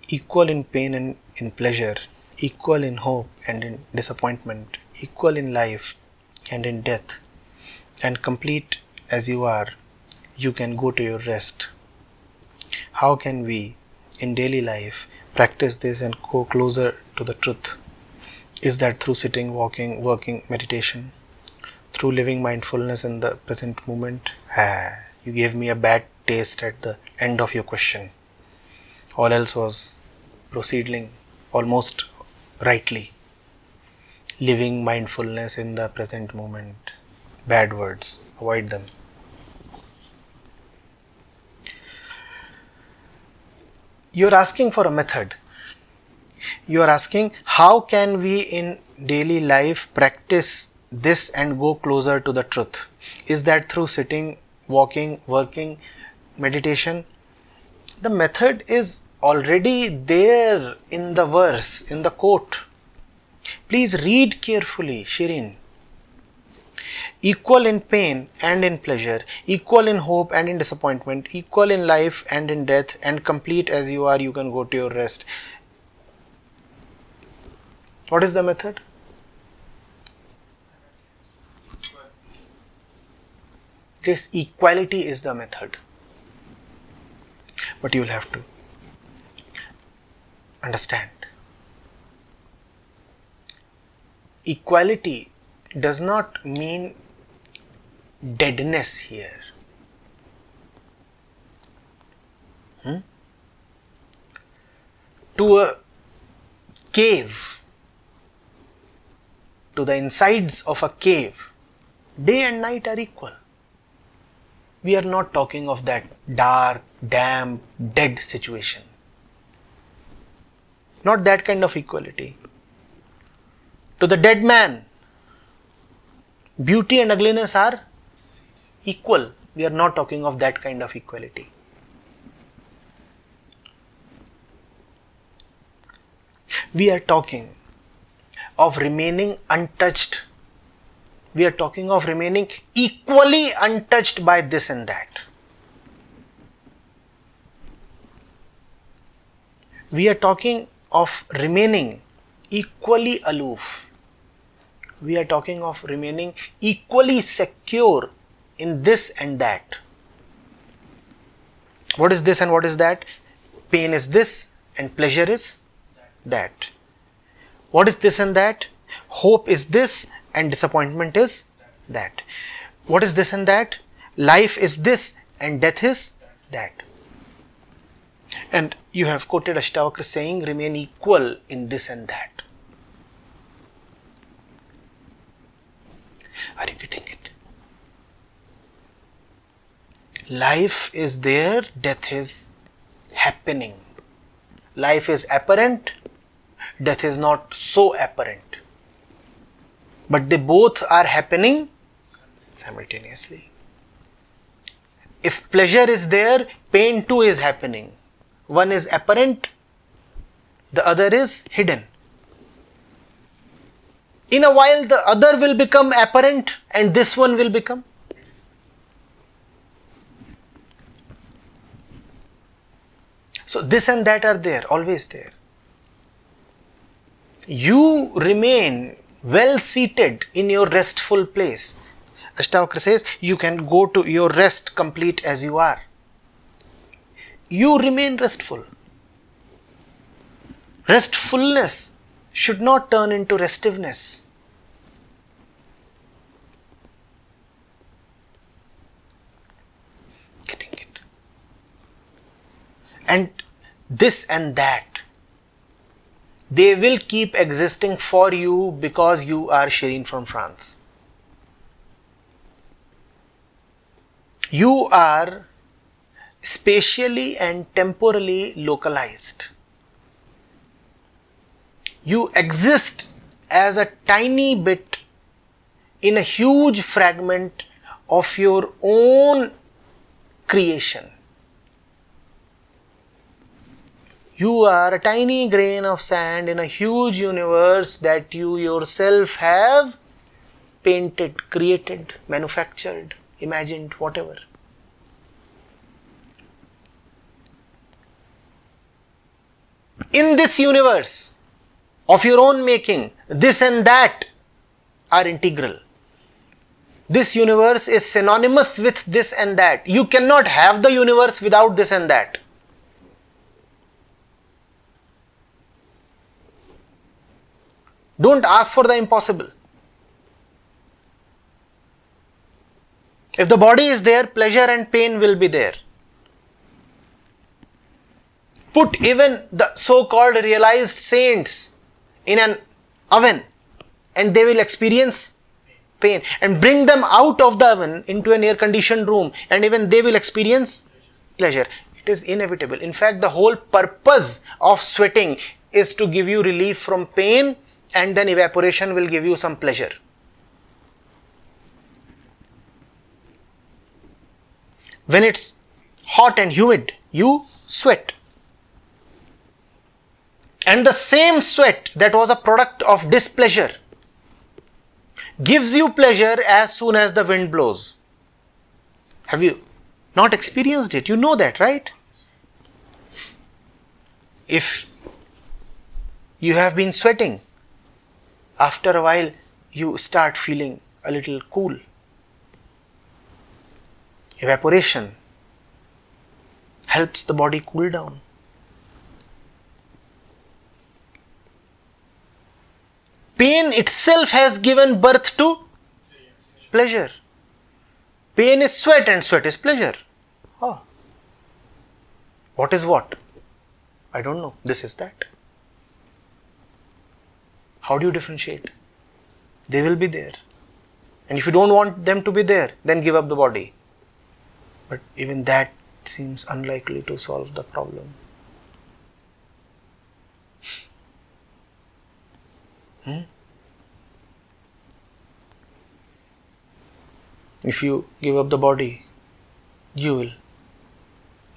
equal in pain and in pleasure, equal in hope and in disappointment, equal in life and in death, and complete as you are, you can go to your rest. How can we, in daily life, practice this and go closer to the truth? Is that through sitting, walking, working, meditation? Through living mindfulness in the present moment? You gave me a bad taste at the end of your question. All else was proceeding almost rightly. Living mindfulness in the present moment. Bad words, avoid them. You're asking for a method. You are asking, how can we in daily life practice this and go closer to the truth? Is that through sitting, walking, working, meditation? The method is already there in the verse, in the quote. Please read carefully, Shirin. Equal in pain and in pleasure, equal in hope and in disappointment, equal in life and in death, and complete as you are, you can go to your rest. What is the method? This equality is the method. But you will have to understand. Equality does not mean deadness here. To a cave, to the insides of a cave, day and night are equal. We are not talking of that dark, damp, dead situation. Not that kind of equality. To the dead man, beauty and ugliness are equal. We are not talking of that kind of equality. We are talking of remaining untouched. We are talking of remaining equally untouched by this and that. We are talking of remaining equally aloof. We are talking of remaining equally secure in this and that. What is this and what is that? Pain is this and pleasure is that. What is this and that? Hope is this and disappointment is that. What is this and that? Life is this and death is that. And you have quoted Ashtavakra saying, remain equal in this and that. Are you getting it? Life is there, death is happening. Life is apparent, death is not so apparent. But they both are happening simultaneously. If pleasure is there, pain too is happening. One is apparent, the other is hidden. In a while, the other will become apparent and this one will become. So this and that are there, always there. You remain well seated in your restful place. Ashtavakra says, you can go to your rest complete as you are. You remain restful. Restfulness should not turn into restiveness. Getting it? And this and that, they will keep existing for you because you are Shirin from France. You are spatially and temporally localized. You exist as a tiny bit in a huge fragment of your own creation. You are a tiny grain of sand in a huge universe that you yourself have painted, created, manufactured, imagined, whatever. in this universe of your own making, this and that are integral. This universe is synonymous with this and that. You cannot have the universe without this and that. Don't ask for the impossible. If the body is there, pleasure and pain will be there. Put even the so-called realized saints in an oven and they will experience pain, and bring them out of the oven into an air-conditioned room and even they will experience pleasure. It is inevitable. In fact, the whole purpose of sweating is to give you relief from pain, and then evaporation will give you some pleasure. When it's hot and humid, you sweat. And the same sweat that was a product of displeasure gives you pleasure as soon as the wind blows. Have you not experienced it? You know that, right? If you have been sweating, after a while you start feeling a little cool. Evaporation helps the body cool down. Pain itself has given birth to pleasure. Pain is sweat and sweat is pleasure. Oh. What is what? I don't know. This is that. How do you differentiate? They will be there. And if you don't want them to be there, then give up the body. But even that seems unlikely to solve the problem. If you give up the body, you will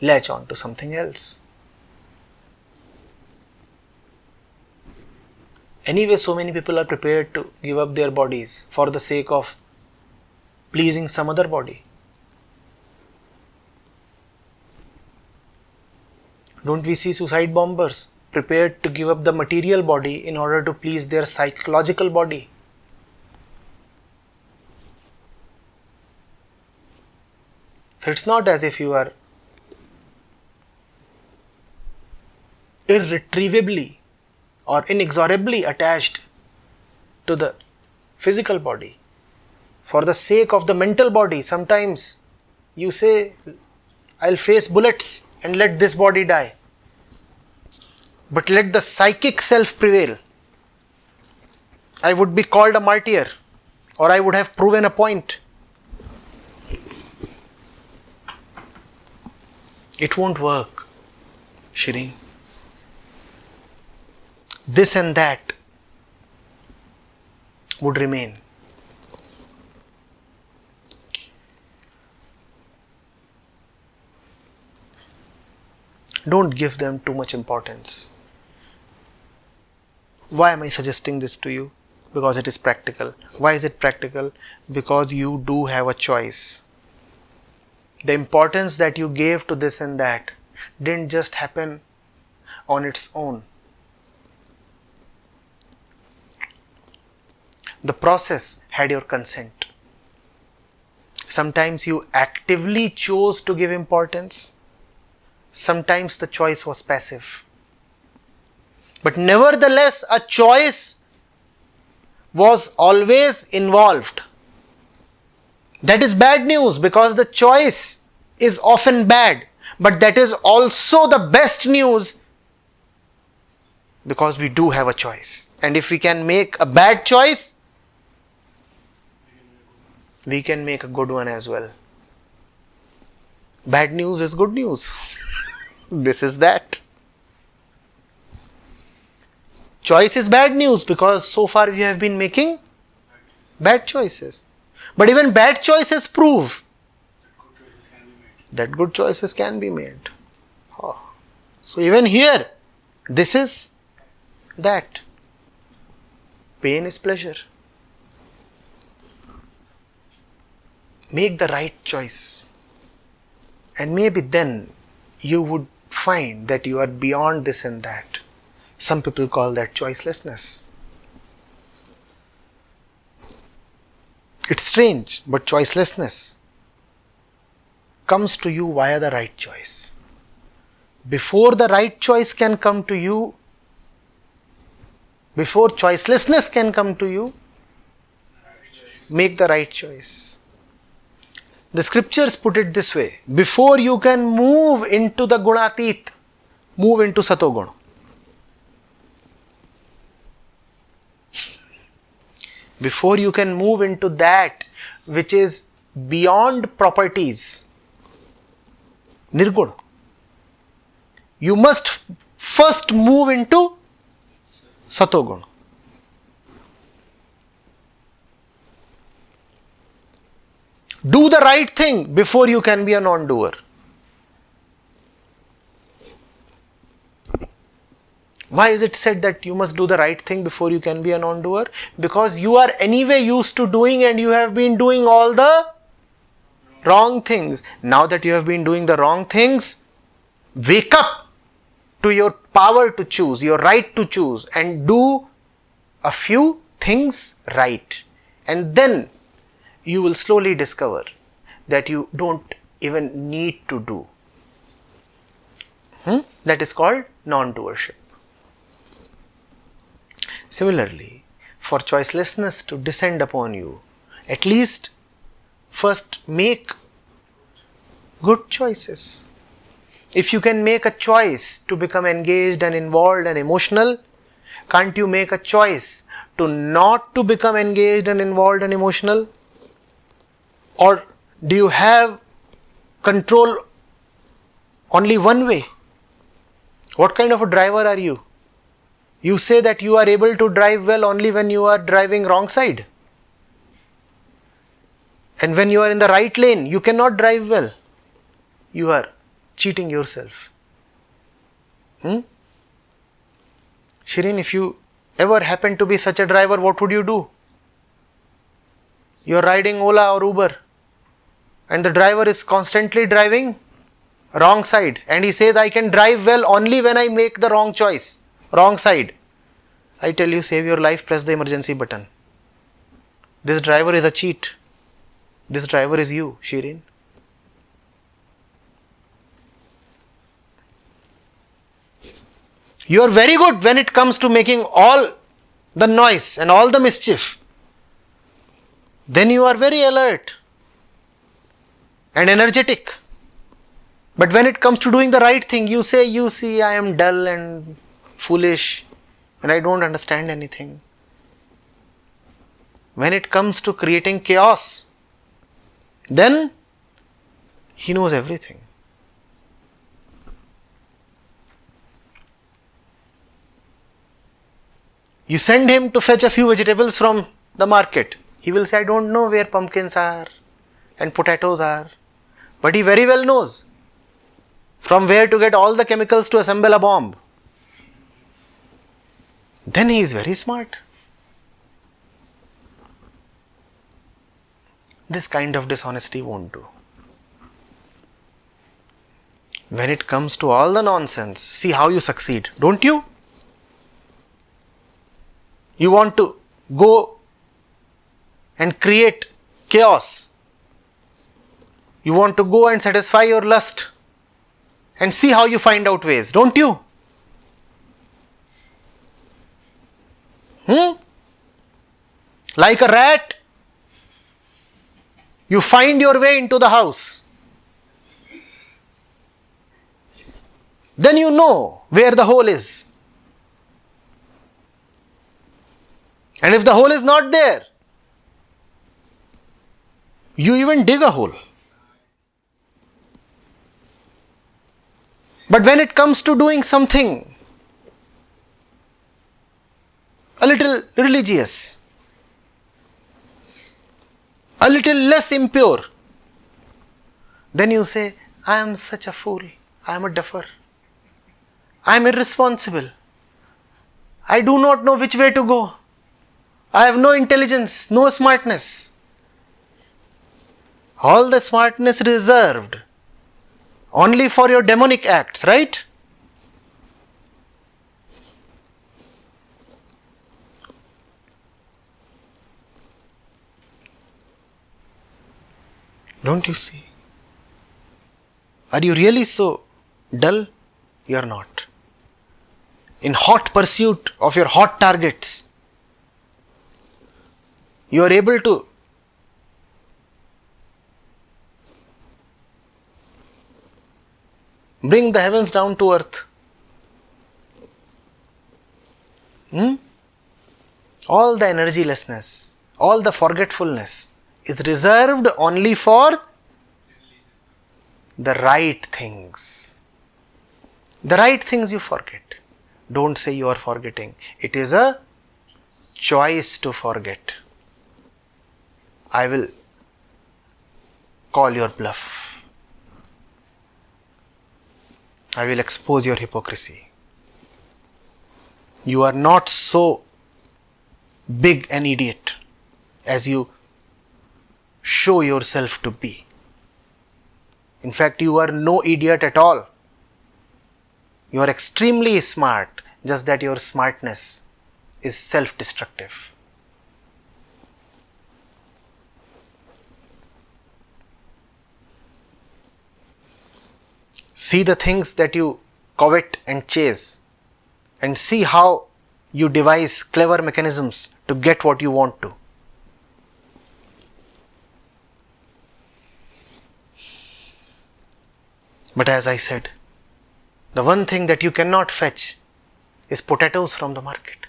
latch on to something else. Anyway, so many people are prepared to give up their bodies for the sake of pleasing some other body. Don't we see suicide bombers prepared to give up the material body in order to please their psychological body? So it's not as if you are irretrievably or inexorably attached to the physical body. For the sake of the mental body, sometimes you say, I'll face bullets and let this body die. But let the psychic self prevail. I would be called a martyr, or I would have proven a point. It won't work, Shireen. This and that would remain. Don't give them too much importance. Why am I suggesting this to you? Because it is practical. Why is it practical? Because you do have a choice. The importance that you gave to this and that didn't just happen on its own. The process had your consent. Sometimes you actively chose to give importance. Sometimes the choice was passive. But nevertheless, a choice was always involved. That is bad news, because the choice is often bad. But that is also the best news, because we do have a choice. And if we can make a bad choice, we can make a good one as well. Bad news is good news. This is that. Choice is bad news because so far we have been making bad choices. But even bad choices prove that good choices can be made. Oh. So even here, this is that. Pain is pleasure. Make the right choice. And maybe then you would find that you are beyond this and that. Some people call that choicelessness. It's strange, but choicelessness comes to you via the right choice. Before the right choice can come to you, before choicelessness can come to you, make the right choice. The scriptures put it this way: before you can move into the gunatit, move into satoguna. Before you can move into that which is beyond properties, nirguna, you must first move into satoguna. Do the right thing before you can be a non-doer. Why is it said that you must do the right thing before you can be a non-doer? Because you are anyway used to doing, and you have been doing all the wrong things. Now that you have been doing the wrong things, wake up to your power to choose, your right to choose, and do a few things right. And then you will slowly discover that you don't even need to do. That is called non-doership. Similarly, for choicelessness to descend upon you, at least first make good choices. If you can make a choice to become engaged and involved and emotional, can't you make a choice to not to become engaged and involved and emotional? Or do you have control only one way? What kind of a driver are you? You say that you are able to drive well only when you are driving wrong side. And when you are in the right lane, you cannot drive well. You are cheating yourself. Shireen, if you ever happen to be such a driver, what would you do? You are riding Ola or Uber, and the driver is constantly driving wrong side, and he says, I can drive well only when I make the wrong choice, wrong side. I tell you, save your life, press the emergency button. This driver is a cheat. This driver is you, Shireen. You are very good when it comes to making all the noise and all the mischief. Then you are very alert and energetic. But when it comes to doing the right thing, you say, you see, I am dull and foolish and I don't understand anything. When it comes to creating chaos, then he knows everything. You send him to fetch a few vegetables from the market. He will say, I don't know where pumpkins are and potatoes are. But he very well knows from where to get all the chemicals to assemble a bomb. Then he is very smart. This kind of dishonesty won't do. When it comes to all the nonsense, see how you succeed, don't you? You want to go and create chaos. You want to go and satisfy your lust and see how you find out ways, don't you? Like a rat, you find your way into the house. Then you know where the hole is. And if the hole is not there, you even dig a hole. But when it comes to doing something a little religious, a little less impure, then you say, I am such a fool, I am a duffer, I am irresponsible, I do not know which way to go, I have no intelligence, no smartness. All the smartness reserved only for your demonic acts, right? Don't you see? Are you really so dull? You are not. In hot pursuit of your hot targets, you are able to bring the heavens down to earth. All the energylessness, all the forgetfulness is reserved only for the right things. The right things you forget. Don't say you are forgetting. It is a choice to forget. I will call your bluff. I will expose your hypocrisy. You are not so big an idiot as you show yourself to be. In fact, you are no idiot at all. You are extremely smart, just that your smartness is self-destructive. See the things that you covet and chase, and see how you devise clever mechanisms to get what you want to. But as I said, the one thing that you cannot fetch is potatoes from the market.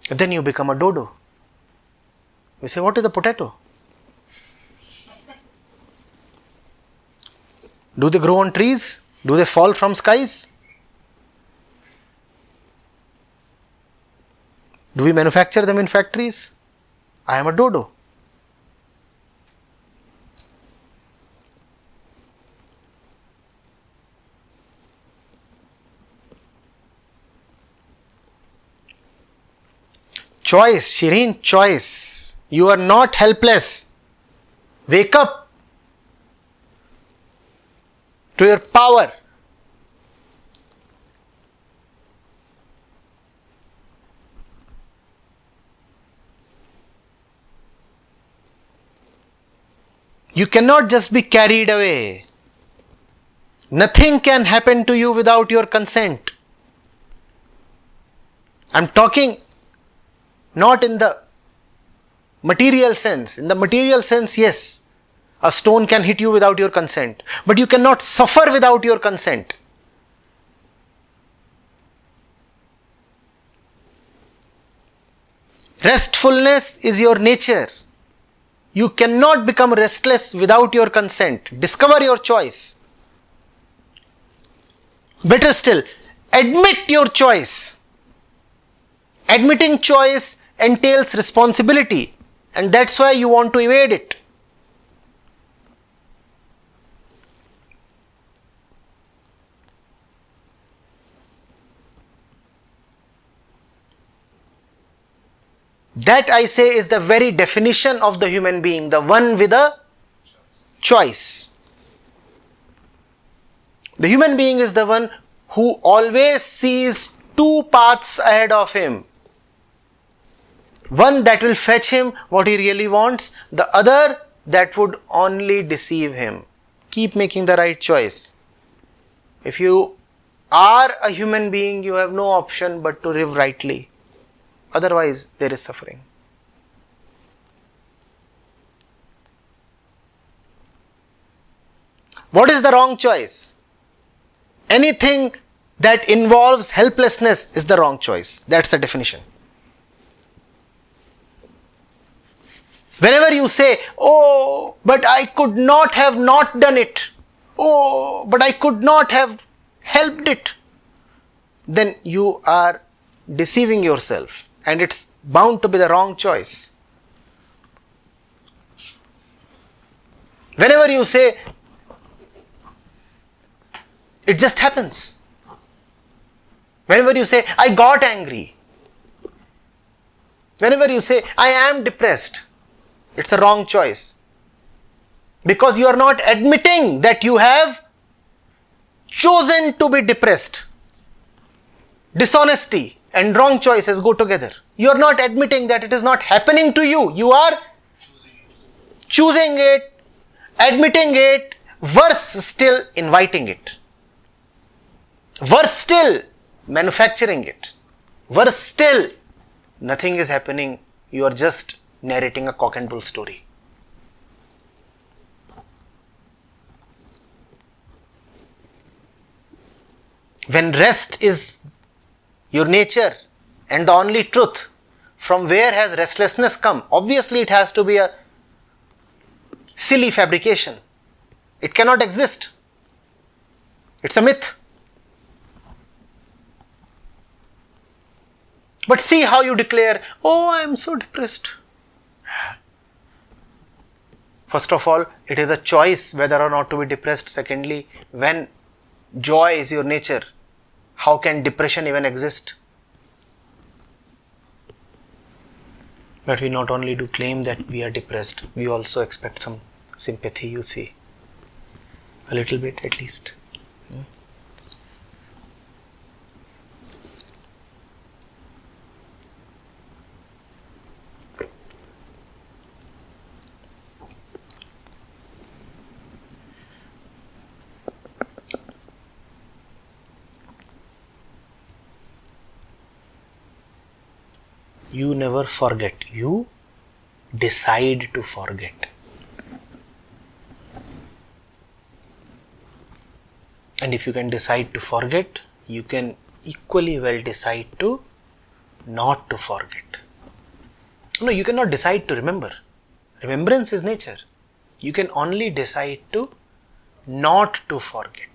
Then you become a dodo. You say, what is a potato? Do they grow on trees? Do they fall from skies? Do we manufacture them in factories? I am a dodo. Choice, Shireen, choice. You are not helpless. Wake up to your power. You cannot just be carried away. Nothing can happen to you without your consent. I am talking not in the material sense. In the material sense, yes, a stone can hit you without your consent. But you cannot suffer without your consent. Restfulness is your nature. You cannot become restless without your consent. Discover your choice. Better still, admit your choice. Admitting choice entails responsibility, and that's why you want to evade it. That, I say, is the very definition of the human being, the one with a choice. The human being is the one who always sees two paths ahead of him. One that will fetch him what he really wants, the other that would only deceive him. Keep making the right choice. If you are a human being, you have no option but to live rightly. Otherwise, there is suffering. What is the wrong choice? Anything that involves helplessness is the wrong choice. That's the definition. Whenever you say, oh, but I could not have not done it. Oh, but I could not have helped it. Then you are deceiving yourself, and it's bound to be the wrong choice. Whenever you say, it just happens. Whenever you say, I got angry. Whenever you say, I am depressed. It's a wrong choice. Because you are not admitting that you have chosen to be depressed. Dishonesty and wrong choices go together. You are not admitting that it is not happening to you. You are choosing it, admitting it, worse still, inviting it. Worse still, manufacturing it. Worse still, nothing is happening. You are just narrating a cock and bull story. When rest is your nature and the only truth, from where has restlessness come? Obviously, it has to be a silly fabrication. It cannot exist. It's a myth. But see how you declare, oh, I am so depressed. First of all, it is a choice whether or not to be depressed. Secondly, when joy is your nature, how can depression even exist? But we not only do claim that we are depressed, we also expect some sympathy, you see. A little bit at least. You never forget. You decide to forget. And if you can decide to forget, you can equally well decide to not to forget. No, you cannot decide to remember. Remembrance is nature. You can only decide to not to forget.